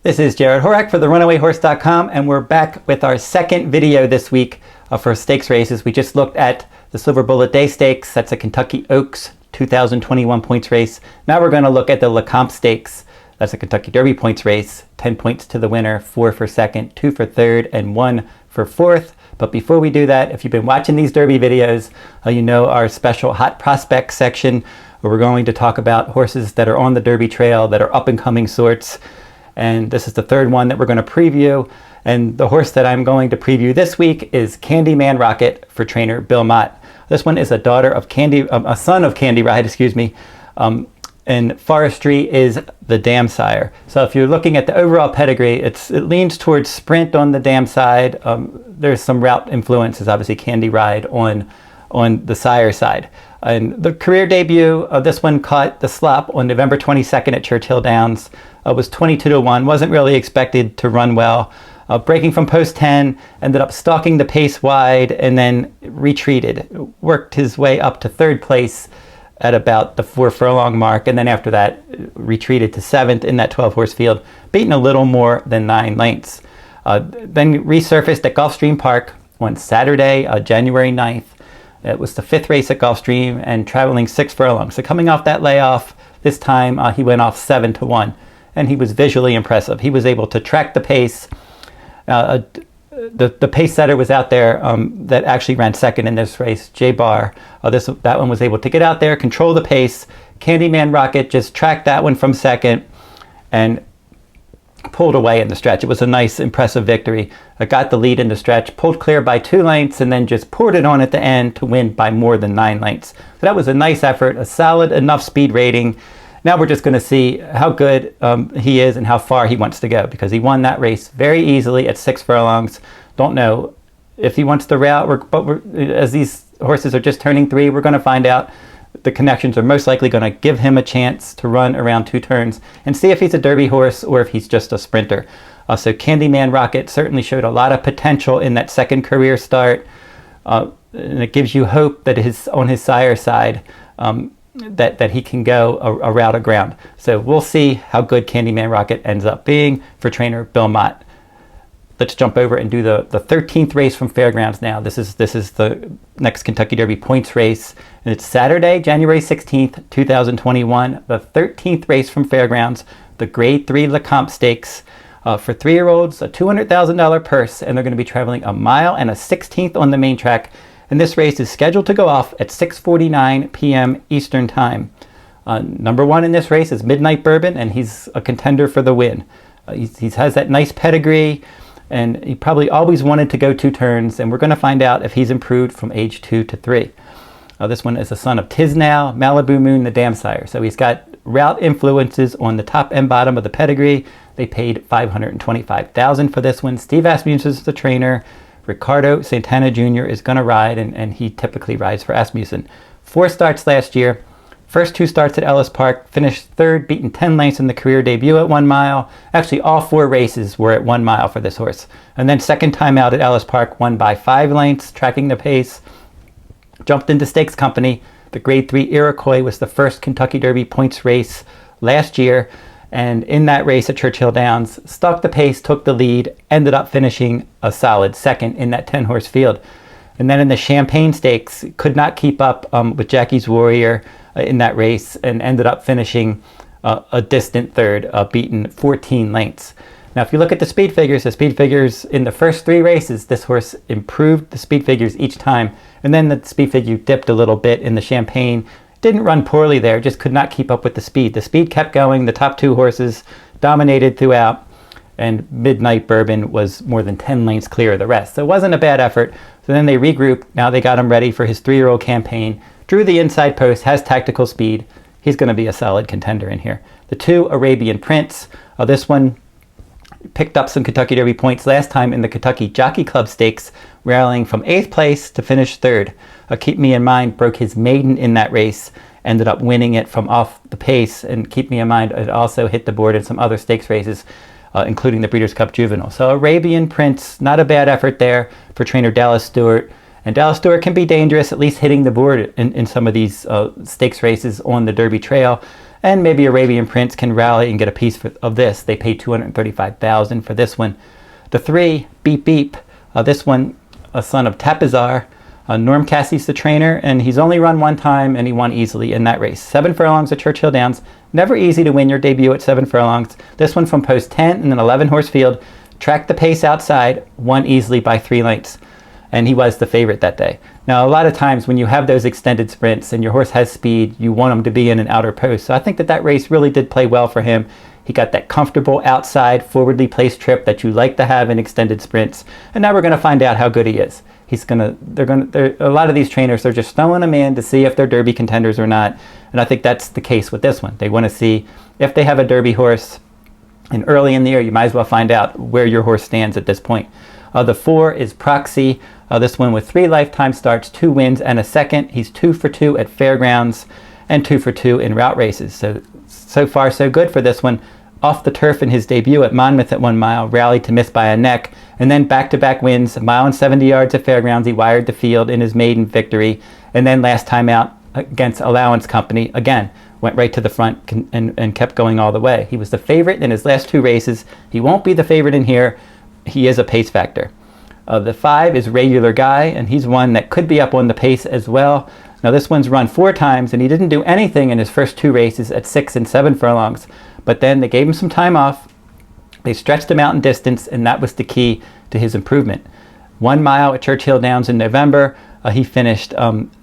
This is Jarrod Horak for the RunawayHorse.com, and we're back with our second video this week for stakes races. We just looked at the Silver Bullet Day Stakes. That's a Kentucky Oaks 2021 points race. Now we're going to look at the LeComte Stakes. That's a Kentucky Derby points race. 10 points to the winner, 4 for second, 2 for third, and 1 for fourth. But before we do that, if you've been watching these Derby videos, you know our special Hot Prospects section, where we're going to talk about horses that are on the Derby trail, that are up-and-coming sorts. And this is the third one that we're going to preview. And the horse that I'm going to preview this week is Candyman Rocket for trainer Bill Mott. This one is a son of Candy Ride, and Forestry is the dam sire. So if you're looking at the overall pedigree, it leans towards sprint on the dam side. There's some route influences, obviously Candy Ride on the sire side. And the career debut of this one caught the slop on November 22nd at Churchill Downs. Was 22-1, wasn't really expected to run well. Breaking from post 10, ended up stalking the pace wide and then retreated. Worked his way up to third place at about the 4 furlong mark, and then after that retreated to 7th in that 12-horse field, beaten a little more than 9 lengths. Then resurfaced at Gulfstream Park on Saturday, January 9th. It was the 5th race at Gulfstream and traveling 6 furlongs. So coming off that layoff, this time he went off 7-1, and he was visually impressive. He was able to track the pace. The pace setter was out there that actually ran second in this race, J Bar. That one was able to get out there, control the pace. Candyman Rocket just tracked that one from second and pulled away in the stretch. It was a nice, impressive victory. Got the lead in the stretch, pulled clear by 2 lengths, and then just poured it on at the end to win by more than 9 lengths. So that was a nice effort, a solid enough speed rating. Now we're just going to see how good he is and how far he wants to go, because he won that race very easily at 6 furlongs. Don't know if he wants the route, but as these horses are just turning 3, we're going to find out. The connections are most likely going to give him a chance to run around 2 turns and see if he's a Derby horse or if he's just a sprinter. So Candyman Rocket certainly showed a lot of potential in that second career start, and it gives you hope that on his sire side, that he can go a route of ground. So we'll see how good Candyman Rocket ends up being for trainer Bill Mott. Let's jump over and do the 13th race from Fairgrounds now. This is the next Kentucky Derby points race, and it's Saturday, January 16th, 2021. The 13th race from Fairgrounds, the Grade 3 LeComte Stakes. For 3-year-olds, a $200,000 purse, and they're going to be traveling 1 mile and a 16th on the main track. And this race is scheduled to go off at 6:49 p.m. Eastern Time. Number 1 in this race is Midnight Bourbon, and he's a contender for the win. He has that nice pedigree, and he probably always wanted to go 2 turns, and we're going to find out if he's improved from age 2 to 3. This one is a son of Tisnow, Malibu Moon, the dam sire. So he's got route influences on the top and bottom of the pedigree. They paid $525,000 for this one. Steve Asmussen is the trainer. Ricardo Santana Jr. is going to ride, and he typically rides for Asmussen. 4 starts last year. First 2 starts at Ellis Park, finished 3rd, beaten 10 lengths in the career debut at 1 mile. Actually, all 4 races were at 1 mile for this horse. And then second time out at Ellis Park, won by 5 lengths, tracking the pace. Jumped into stakes company. The Grade 3 Iroquois was the first Kentucky Derby points race last year. And in that race at Churchill Downs, stalked the pace, took the lead, ended up finishing a solid second in that 10-horse field. And then in the Champagne Stakes, could not keep up with Jackie's Warrior in that race, and ended up finishing a distant 3rd, beaten 14 lengths. Now, if you look at the speed figures in the first 3 races, this horse improved the speed figures each time. And then the speed figure dipped a little bit in the Champagne. Didn't run poorly there, just could not keep up with the speed. The speed kept going. The top 2 horses dominated throughout, and Midnight Bourbon was more than 10 lengths clear of the rest. So it wasn't a bad effort. So then they regrouped. Now they got him ready for his 3-year-old campaign. Drew the inside post, has tactical speed. He's going to be a solid contender in here. The 2 Arabian Prince. This one picked up some Kentucky Derby points last time in the Kentucky Jockey Club Stakes, rallying from 8th place to finish 3rd. Keep Me in Mind broke his maiden in that race, ended up winning it from off the pace, and Keep Me in Mind, it also hit the board in some other stakes races, including the Breeders' Cup Juvenile. So Arabian Prince, not a bad effort there for trainer Dallas Stewart. And Dallas Stewart can be dangerous, at least hitting the board in some of these stakes races on the Derby Trail. And maybe Arabian Prince can rally and get a piece of this. They paid $235,000 for this one. The 3, Beep Beep. This one, a son of Tapizar. Norm Cassie's the trainer, and he's only run one time, and he won easily in that race. 7 furlongs at Churchill Downs. Never easy to win your debut at 7 furlongs. This one from post 10 in an 11-horse field. Tracked the pace outside, won easily by 3 lengths. And he was the favorite that day. Now, a lot of times when you have those extended sprints and your horse has speed, you want him to be in an outer post. So I think that race really did play well for him. He got that comfortable outside, forwardly placed trip that you like to have in extended sprints. And now we're going to find out how good he is. A lot of these trainers, they're just throwing him in to see if they're Derby contenders or not. And I think that's the case with this one. They want to see if they have a Derby horse. And early in the year, you might as well find out where your horse stands at this point. The 4 is Proxy. This one with 3 lifetime starts, 2 wins and a second. He's 2 for 2 at fairgrounds and 2 for 2 in route races. So far so good for this one. Off the turf in his debut at Monmouth at 1 mile, rallied to miss by a neck, and then back-to-back wins, 1 mile and 70 yards at fairgrounds. He wired the field in his maiden victory, and then last time out against Allowance Company, again, went right to the front and kept going all the way. He was the favorite in his last 2 races. He won't be the favorite in here. He is a pace factor. The 5 is Regular Guy, and he's one that could be up on the pace as well. Now this one's run 4 times, and he didn't do anything in his first 2 races at 6 and 7 furlongs. But then they gave him some time off. They stretched him out in distance, and that was the key to his improvement. 1 mile at Churchill Downs in November, he finished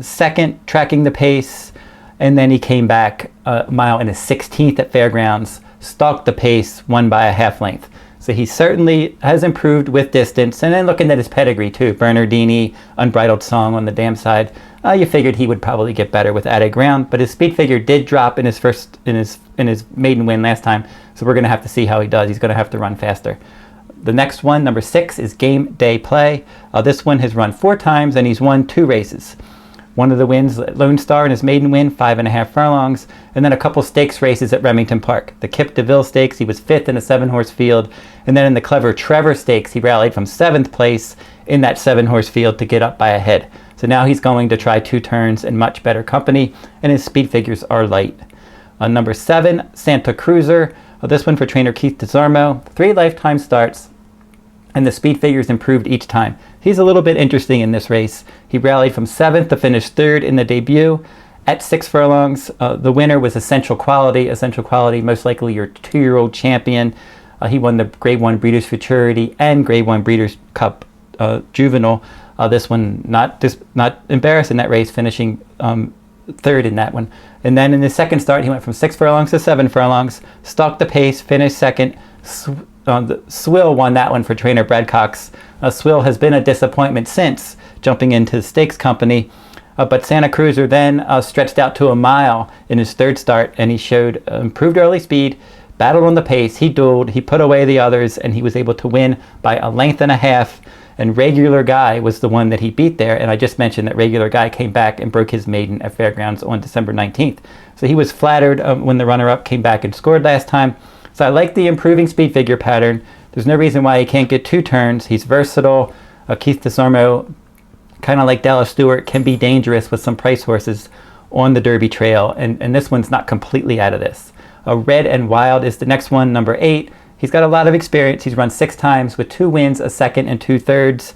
second, tracking the pace, and then he came back a mile in a 16th at Fairgrounds, stalked the pace, won by a half length. So he certainly has improved with distance. And then looking at his pedigree too, Bernardini, Unbridled Song on the dam side, you figured he would probably get better with added ground. But his speed figure did drop in his maiden win last time. So we're going to have to see how he does. He's going to have to run faster. The next one, number 6, is Game Day Play. This one has run 4 times and he's won 2 races. One of the wins, Lone Star in his maiden win, 5.5 furlongs, and then a couple stakes races at Remington Park. The Kip DeVille Stakes, he was 5th in a 7-horse field, and then in the Clever Trevor Stakes, he rallied from 7th place in that 7-horse field to get up by a head. So now he's going to try 2 turns in much better company, and his speed figures are light. Number 7, Santa Cruiser. This one for trainer Keith DeZarmo, 3 lifetime starts, and the speed figures improved each time. He's a little bit interesting in this race. He rallied from 7th to finish 3rd in the debut at 6 furlongs. The winner was Essential Quality. Essential Quality, most likely your 2-year-old champion. He won the Grade 1 Breeders' Futurity and Grade 1 Breeders' Cup Juvenile. This one not embarrassed in that race, finishing 3rd in that one. And then in his second start, he went from 6 furlongs to 7 furlongs, stalked the pace, finished 2nd. Swill won that one for trainer Brad Cox. Swill has been a disappointment since jumping into the stakes company, but Santa Cruiser then stretched out to a mile in his 3rd start, and he showed improved early speed, battled on the pace, he dueled, he put away the others, and he was able to win by a length and a half. And Regular Guy was the one that he beat there, and I just mentioned that Regular Guy came back and broke his maiden at Fairgrounds on December 19th. So he was flattered when the runner-up came back and scored last time. So I like the improving speed figure pattern. There's no reason why he can't get 2 turns. He's versatile. Keith DeSarmo, kind of like Dallas Stewart, can be dangerous with some price horses on the Derby trail, and this one's not completely out of this. Red and Wild is the next one, number 8. He's got a lot of experience. He's run 6 times with 2 wins, a second, and 2/3.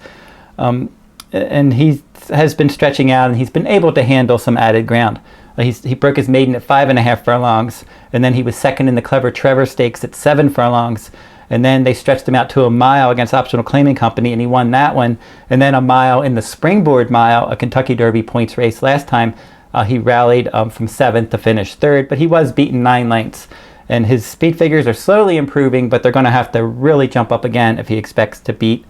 And he has been stretching out, and he's been able to handle some added ground. He broke his maiden at 5.5 furlongs, and then he was 2nd in the Clever Trevor Stakes at 7 furlongs, and then they stretched him out to a mile against Optional Claiming Company, and he won that one, and then a mile in the Springboard Mile, a Kentucky Derby points race last time. He rallied from 7th to finish 3rd, but he was beaten 9 lengths, and his speed figures are slowly improving, but they're going to have to really jump up again if he expects to beat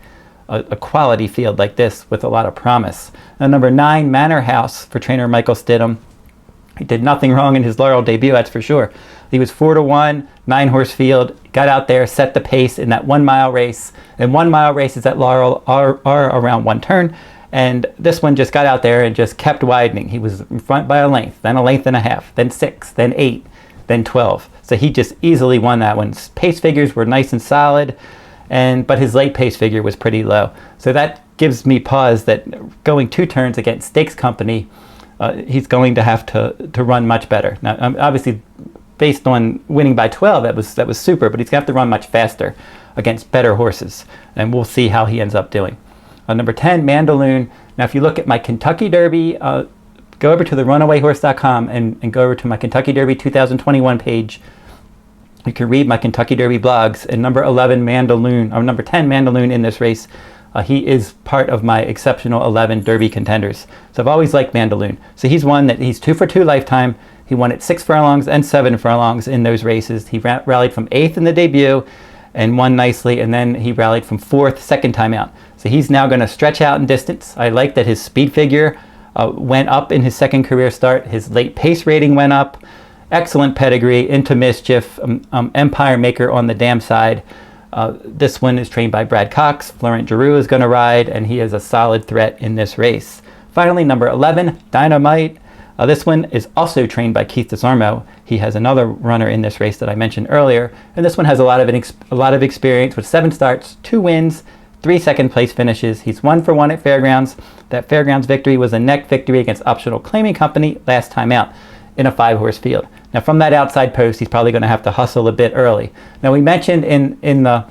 a quality field like this with a lot of promise. Now, number 9, Manor House for trainer Michael Stidham. He did nothing wrong in his Laurel debut, that's for sure. He was 4-1, 9-horse field, got out there, set the pace in that 1-mile race. And 1-mile races at Laurel are around 1 turn. And this one just got out there and just kept widening. He was in front by a length, then a length and a half, then 6, then 8, then 12. So he just easily won that one. His pace figures were nice and solid, but his late pace figure was pretty low. So that gives me pause that going 2 turns against Stakes Company, he's going to have to run much better. Now, obviously, based on winning by 12, that was super, but he's going to have to run much faster against better horses, and we'll see how he ends up doing. Number 10, Mandaloun. Now, if you look at my Kentucky Derby, go over to the runawayhorse.com and go over to my Kentucky Derby 2021 page. You can read my Kentucky Derby blogs. And number 11, Mandaloun, or number 10, Mandaloun in this race. He is part of my exceptional 11 Derby contenders. So I've always liked Mandaloun. So he's one that he's 2 for 2 lifetime. He won at 6 furlongs and 7 furlongs in those races. He rallied from 8th in the debut and won nicely, and then he rallied from 4th second time out. So he's now going to stretch out in distance. I like that his speed figure went up in his second career start. His late pace rating went up. Excellent pedigree, into mischief, empire maker on the dam side. This one is trained by Brad Cox. Florent Giroux is going to ride, and he is a solid threat in this race. Finally, number 11, Dynamite. This one is also trained by Keith Desarmo. He has another runner in this race that I mentioned earlier, and this one has a lot of experience with 7 starts, 2 wins, 3 second place finishes. He's 1 for 1 at Fairgrounds. That Fairgrounds victory was a neck victory against Optional Claiming Company last time out in a 5-horse field. Now, from that outside post, he's probably going to have to hustle a bit early. Now, we mentioned in the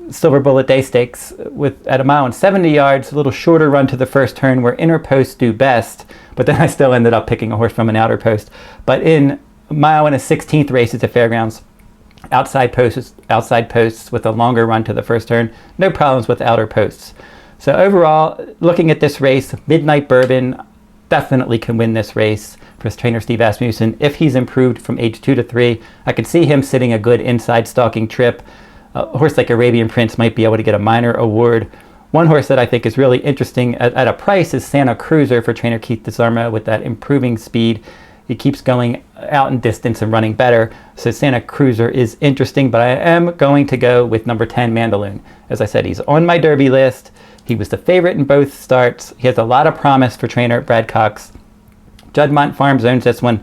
Silver Bullet Day Stakes at 1 mile and 70 yards, a little shorter run to the first turn where inner posts do best, but then I still ended up picking a horse from an outer post. But in 1 mile and a 16th races at Fairgrounds, outside posts with a longer run to the first turn, no problems with outer posts. So overall, looking at this race, Midnight Bourbon definitely can win this race for his trainer Steve Asmussen. If he's improved from age 2 to 3, I could see him sitting a good inside stalking trip. A horse like Arabian Prince might be able to get a minor award. One horse that I think is really interesting at a price is Santa Cruiser for trainer Keith Desarmo with that improving speed. He keeps going out in distance and running better. So Santa Cruiser is interesting, but I am going to go with number 10, Mandaloun. As I said, he's on my Derby list. He was the favorite in both starts. He has a lot of promise for trainer Brad Cox. Juddmonte Farms owns this one.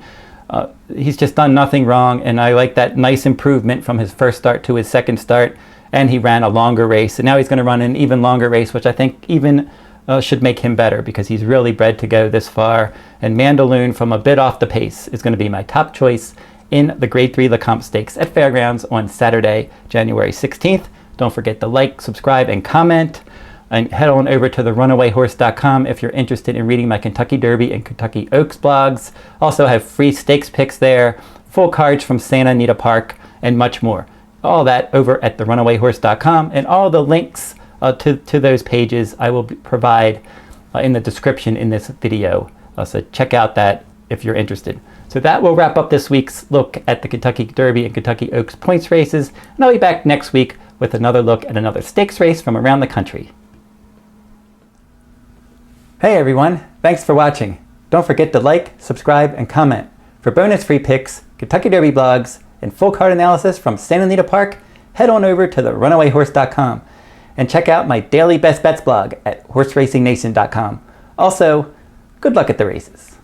He's just done nothing wrong, and I like that nice improvement from his first start to his second start, and he ran a longer race, and now he's going to run an even longer race, which I think even should make him better because he's really bred to go this far. And Mandaloun, from a bit off the pace, is going to be my top choice in the Grade 3 LeComte Stakes at Fairgrounds on Saturday, January 16th. Don't forget to like, subscribe, and comment. And head on over to the runawayhorse.com if you're interested in reading my Kentucky Derby and Kentucky Oaks blogs. Also have free stakes picks there, full cards from Santa Anita Park, and much more. All that over at the runawayhorse.com, and all the links to those pages I will provide in the description in this video. So check out that if you're interested. So that will wrap up this week's look at the Kentucky Derby and Kentucky Oaks points races, and I'll be back next week with another look at another stakes race from around the country. Hey everyone, thanks for watching. Don't forget to like, subscribe, and comment. For bonus free picks, Kentucky Derby blogs, and full card analysis from Santa Anita Park, head on over to the runawayhorse.com and check out my daily best bets blog at horseracingnation.com. Also, good luck at the races.